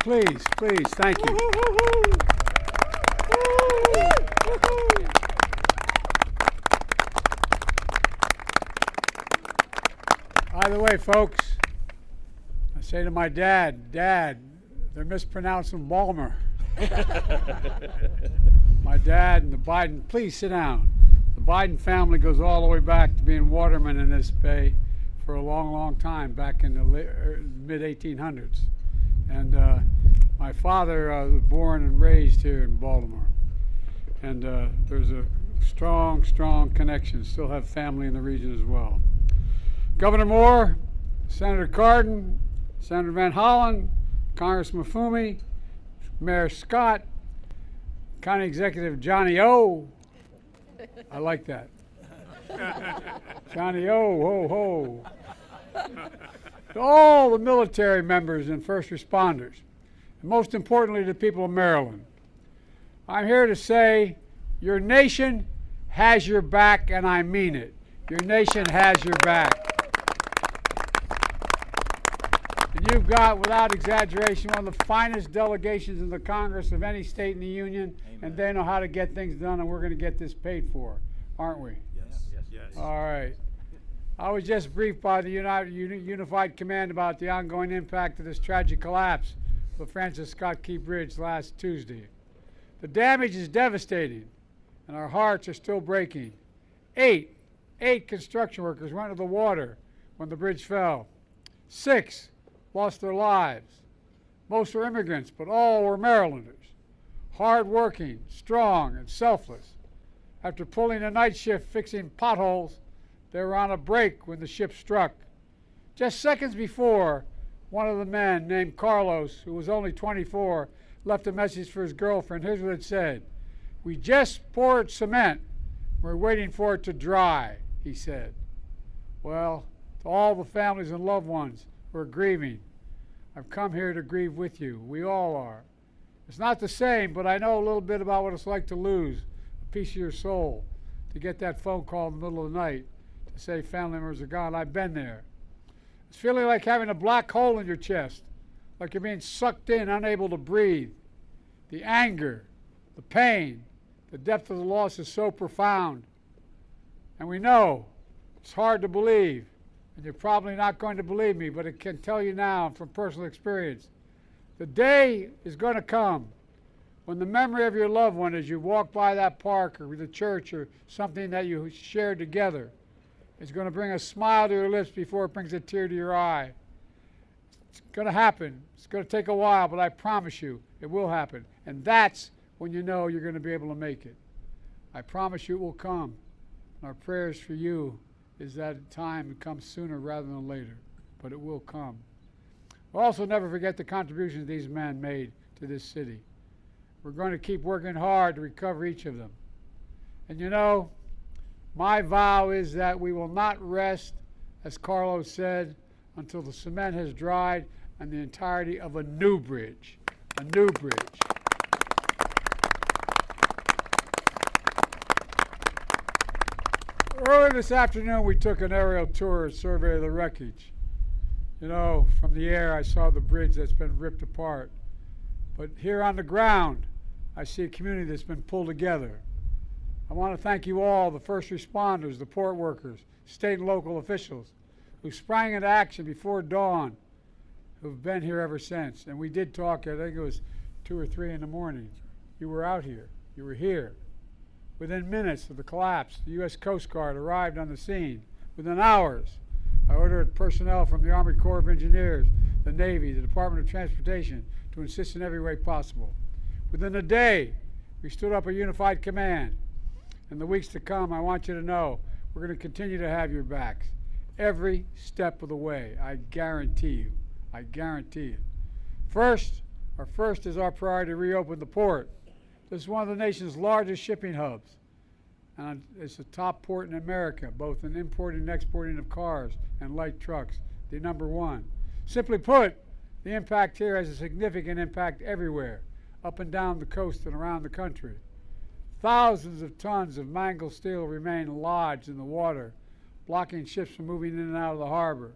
please, please, thank you. By the way, folks, I say to my dad, Dad, they're mispronouncing Baltimore. My dad and the Biden, please sit down. The Biden family goes all the way back to being watermen in this bay for a long, long time, back in the mid-1800s. And my father was born and raised here in Baltimore. And there's a strong, strong connection. Still have family in the region as well. Governor Moore, Senator Cardin, Senator Van Hollen, Congressman Fumi, Mayor Scott, County Executive Johnny O. I like that. Johnny O, ho, ho. To all the military members and first responders, and most importantly, the people of Maryland, I'm here to say your nation has your back, and I mean it. Your nation has your back. And you've got, without exaggeration, one of the finest delegations in the Congress of any state in the Union. Amen. And they know how to get things done, and we're going to get this paid for, aren't we? Yes. Yes. Yes. All right. I was just briefed by the Unified Command about the ongoing impact of this tragic collapse of the Francis Scott Key Bridge last Tuesday. The damage is devastating, and our hearts are still breaking. Eight construction workers went into the water when the bridge fell. 6 lost their lives. Most were immigrants, but all were Marylanders. Hard-working, strong, and selfless. After pulling a night shift fixing potholes, they were on a break when the ship struck. Just seconds before, one of the men, named Carlos, who was only 24, left a message for his girlfriend. Here's what it said. "We just poured cement. We're waiting for it to dry," he said. Well, to all the families and loved ones who are grieving, I've come here to grieve with you. We all are. It's not the same, but I know a little bit about what it's like to lose a piece of your soul, to get that phone call in the middle of the night to say family members are gone. I've been there. It's feeling like having a black hole in your chest, like you're being sucked in, unable to breathe. The anger, the pain, the depth of the loss is so profound. And we know it's hard to believe, and you're probably not going to believe me, but I can tell you now from personal experience, the day is going to come when the memory of your loved one as you walk by that park or the church or something that you shared together is going to bring a smile to your lips before it brings a tear to your eye. It's going to happen. It's going to take a while, but I promise you it will happen. And that's when you know you're going to be able to make it. I promise you it will come. And our prayers for you is that time comes sooner rather than later, but it will come. We'll also never forget the contributions these men made to this city. We're going to keep working hard to recover each of them. And you know, my vow is that we will not rest, as Carlos said, until the cement has dried on the entirety of a new bridge. A new bridge. Earlier this afternoon, we took an aerial tour and survey of the wreckage. You know, from the air, I saw the bridge that's been ripped apart. But here on the ground, I see a community that's been pulled together. I want to thank you all, the first responders, the port workers, state and local officials, who sprang into action before dawn, who've been here ever since. And we did talk, I think it was 2 or 3 in the morning. You were out here. You were here. Within minutes of the collapse, the U.S. Coast Guard arrived on the scene. Within hours, I ordered personnel from the Army Corps of Engineers, the Navy, the Department of Transportation to assist in every way possible. Within a day, we stood up a unified command. In the weeks to come, I want you to know we're going to continue to have your backs every step of the way. I guarantee you. I guarantee it. Our first is our priority to reopen the port. This is one of the nation's largest shipping hubs. And it's the top port in America, both in importing and exporting of cars and light trucks, the #1. Simply put, the impact here has a significant impact everywhere, up and down the coast and around the country. Thousands of tons of mangled steel remain lodged in the water, blocking ships from moving in and out of the harbor.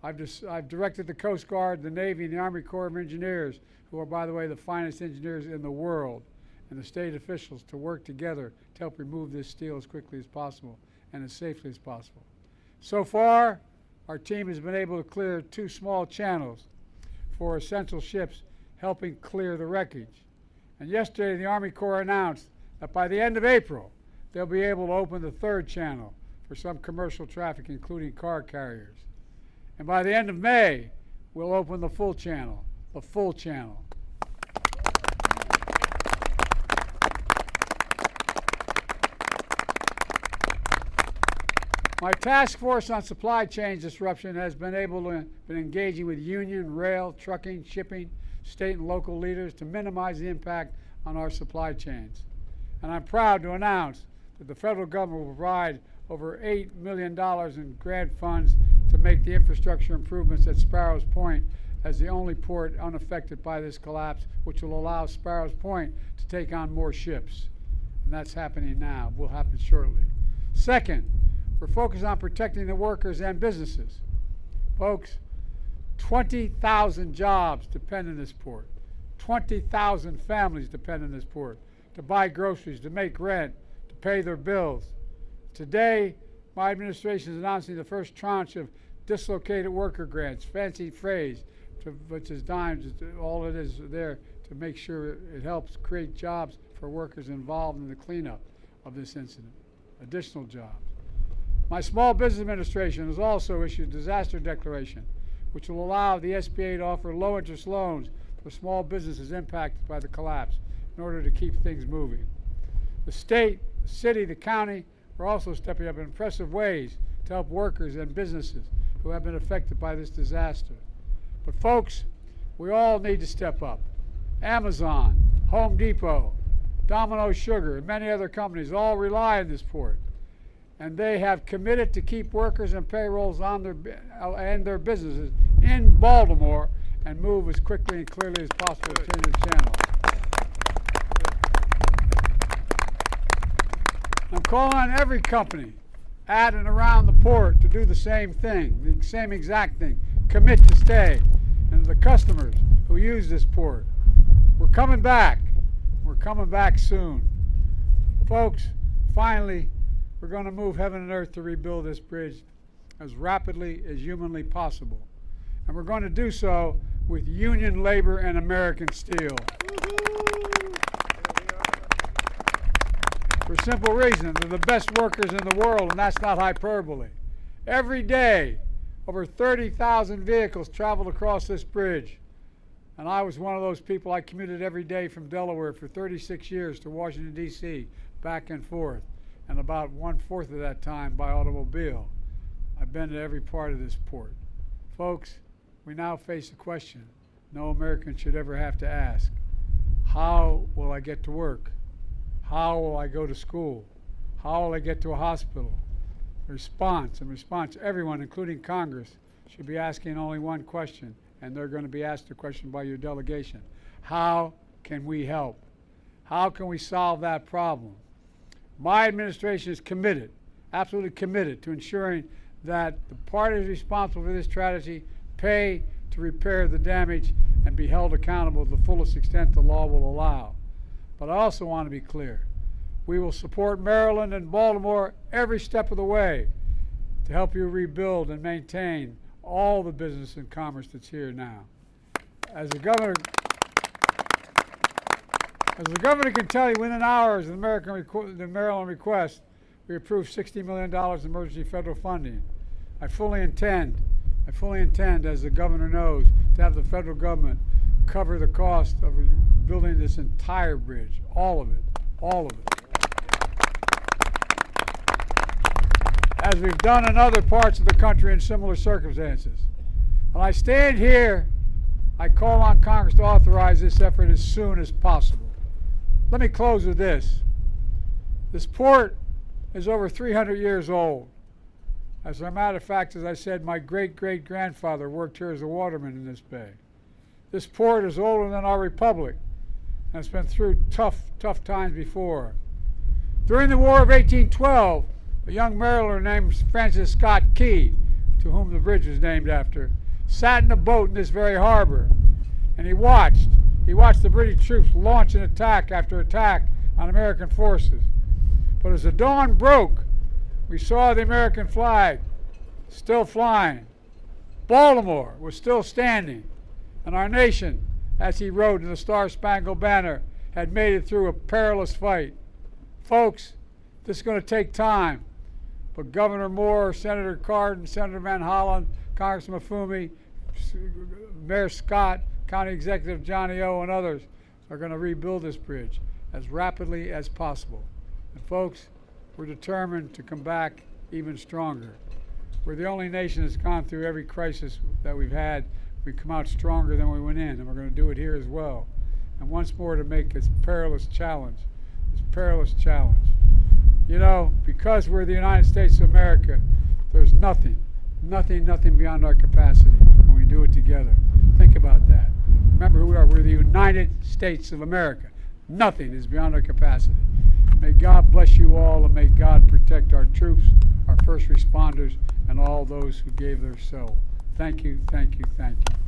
I've directed the Coast Guard, the Navy, and the Army Corps of Engineers, who are, by the way, the finest engineers in the world, and the state officials to work together to help remove this steel as quickly as possible and as safely as possible. So far, our team has been able to clear 2 small channels for essential ships, helping clear the wreckage. And yesterday, the Army Corps announced that by the end of April, they'll be able to open the 3rd channel for some commercial traffic, including car carriers. And by the end of May, we'll open the full channel, the full channel. My task force on supply chain disruption has been engaging with union, rail, trucking, shipping, state and local leaders to minimize the impact on our supply chains. And I'm proud to announce that the federal government will provide over $8 million in grant funds to make the infrastructure improvements at Sparrows Point as the only port unaffected by this collapse, which will allow Sparrows Point to take on more ships. And that's happening now, will happen shortly. Second, we're focused on protecting the workers and businesses. Folks, 20,000 jobs depend on this port. 20,000 families depend on this port to buy groceries, to make rent, to pay their bills. Today, my administration is announcing the first tranche of dislocated worker grants, fancy phrase, which is dimes, all it is there to make sure it helps create jobs for workers involved in the cleanup of this incident, additional jobs. My Small Business Administration has also issued a disaster declaration, which will allow the SBA to offer low-interest loans for small businesses impacted by the collapse in order to keep things moving. The state, the city, the county are also stepping up in impressive ways to help workers and businesses who have been affected by this disaster. But folks, we all need to step up. Amazon, Home Depot, Domino Sugar, and many other companies all rely on this port. And they have committed to keep workers and payrolls on their businesses in Baltimore and move as quickly and clearly as possible to change the channel. I'm calling on every company at and around the port to do the same thing, the same exact thing, commit to stay. And the customers who use this port, we're coming back. We're coming back soon. Folks, finally, we're going to move heaven and earth to rebuild this bridge as rapidly as humanly possible. And we're going to do so with union labor and American steel. For a simple reason, they're the best workers in the world, and that's not hyperbole. Every day, over 30,000 vehicles traveled across this bridge. And I was one of those people. I commuted every day from Delaware for 36 years to Washington, D.C., back and forth. And about 1/4 of that time by automobile. I've been to every part of this port. Folks, we now face a question no American should ever have to ask. How will I get to work? How will I go to school? How will I get to a hospital? Response, everyone, including Congress, should be asking only one question, and they're going to be asked a question by your delegation. How can we help? How can we solve that problem? My administration is committed, absolutely committed, to ensuring that the parties responsible for this tragedy pay to repair the damage and be held accountable to the fullest extent the law will allow. But I also want to be clear. We will support Maryland and Baltimore every step of the way to help you rebuild and maintain all the business and commerce that's here now. As the governor can tell you, within hours of the Maryland request, we approved $60 million in emergency federal funding. I fully intend, as the governor knows, to have the federal government cover the cost of building this entire bridge, all of it. As we've done in other parts of the country in similar circumstances. When I stand here, I call on Congress to authorize this effort as soon as possible. Let me close with this. This port is over 300 years old. As a matter of fact, as I said, my great-great-grandfather worked here as a waterman in this bay. This port is older than our republic, and it's been through tough times before. During the War of 1812, a young mariner named Francis Scott Key to whom the bridge was named after, sat in a boat in this very harbor, and he watched the British troops launch an attack after attack on American forces. But as the dawn broke, we saw the American flag still flying. Baltimore was still standing, and our nation, as he wrote in the Star-Spangled Banner, had made it through a perilous fight. Folks, this is going to take time, but Governor Moore, Senator Cardin, Senator Van Hollen, Congressman Mafumi, Mayor Scott, County Executive Johnny O, and others are going to rebuild this bridge as rapidly as possible. And folks, we're determined to come back even stronger. We're the only nation that's gone through every crisis that we've had. We've come out stronger than we went in, and we're going to do it here as well. And once more, to make this perilous challenge. You know, because we're the United States of America, there's nothing beyond our capacity when we do it together. Think about that. Remember who we are. We're the United States of America. Nothing is beyond our capacity. May God bless you all, and may God protect our troops, our first responders, and all those who gave their soul. Thank you, thank you, thank you.